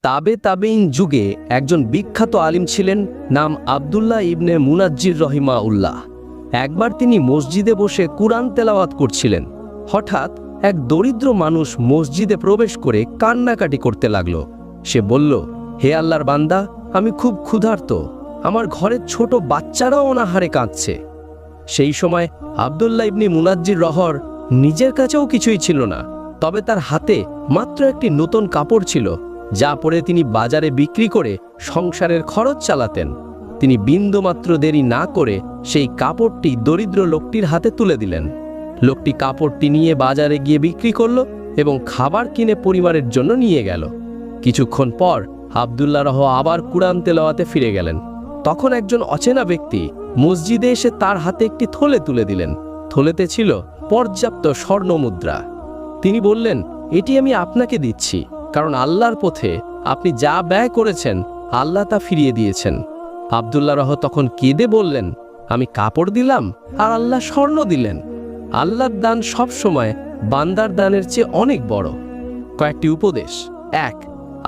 তাবেঈন যুগে একজন বিখ্যাত আলিম ছিলেন, নাম আব্দুল্লাহ ইবনে মুনাজ্জির রহিমাহুল্লাহ। একবার তিনি মসজিদে বসে কুরআন তেলাওয়াত করছিলেন। হঠাৎ এক দরিদ্র মানুষ মসজিদে প্রবেশ করে কান্নাকাটি করতে লাগলো। সে বলল, হে আল্লাহর বান্দা, আমি খুব ক্ষুধার্ত, আমার ঘরের ছোট বাচ্চারাও অনাহারে কাঁদছে। সেই সময় আব্দুল্লাহ ইবনে মুনাজ্জির রহর নিজের কাছেও কিছুই ছিল না, তবে তার হাতে মাত্র একটি নতুন কাপড় ছিল, যা পরে তিনি বাজারে বিক্রি করে সংসারের খরচ চালাতেন। তিনি বিন্দুমাত্র দেরি না করে সেই কাপড়টি দরিদ্র লোকটির হাতে তুলে দিলেন। লোকটি কাপড়টি নিয়ে বাজারে গিয়ে বিক্রি করল এবং খাবার কিনে পরিবারের জন্য নিয়ে গেল। কিছুক্ষণ পর আব্দুল্লাহ রহ আবার কুরআন তেলাওয়াতে ফিরে গেলেন। তখন একজন অচেনা ব্যক্তি মসজিদে এসে তার হাতে একটি থলে তুলে দিলেন। থলেতে ছিল পর্যাপ্ত স্বর্ণ মুদ্রা। তিনি বললেন, এটি আমি আপনাকে দিচ্ছি, কারণ আল্লাহর পথে আপনি যা ব্যয় করেছেন আল্লাহ তা ফিরিয়ে দিয়েছেন। আব্দুল্লাহ রহ তখন কেঁদে বললেন, আমি কাপড় দিলাম আর আল্লাহ স্বর্ণ দিলেন। আল্লাহর দান সব সময় বান্দার দানের চেয়ে অনেক বড়। কয়েকটি উপদেশ: 1.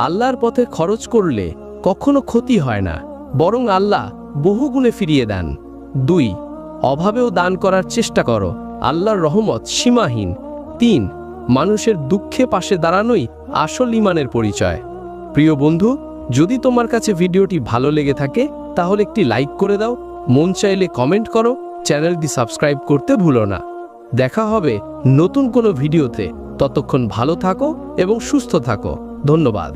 আল্লাহর পথে খরচ করলে কখনো ক্ষতি হয় না, বরং আল্লাহ বহুগুণে ফিরিয়ে দেন। 2. অভাবেও দান করার চেষ্টা করো, আল্লাহর রহমত সীমাহীন। 3. মানুষের দুঃখে পাশে দাঁড়ানোই আসল ঈমানের পরিচয়। প্রিয় বন্ধু, যদি তোমার কাছে ভিডিওটি ভালো লেগে থাকে তাহলে একটি লাইক করে দাও, মন চাইলে কমেন্ট করো, চ্যানেলটি সাবস্ক্রাইব করতে ভুলো না। দেখা হবে নতুন কোনো ভিডিওতে। ততক্ষণ ভালো থাকো এবং সুস্থ থাকো। ধন্যবাদ।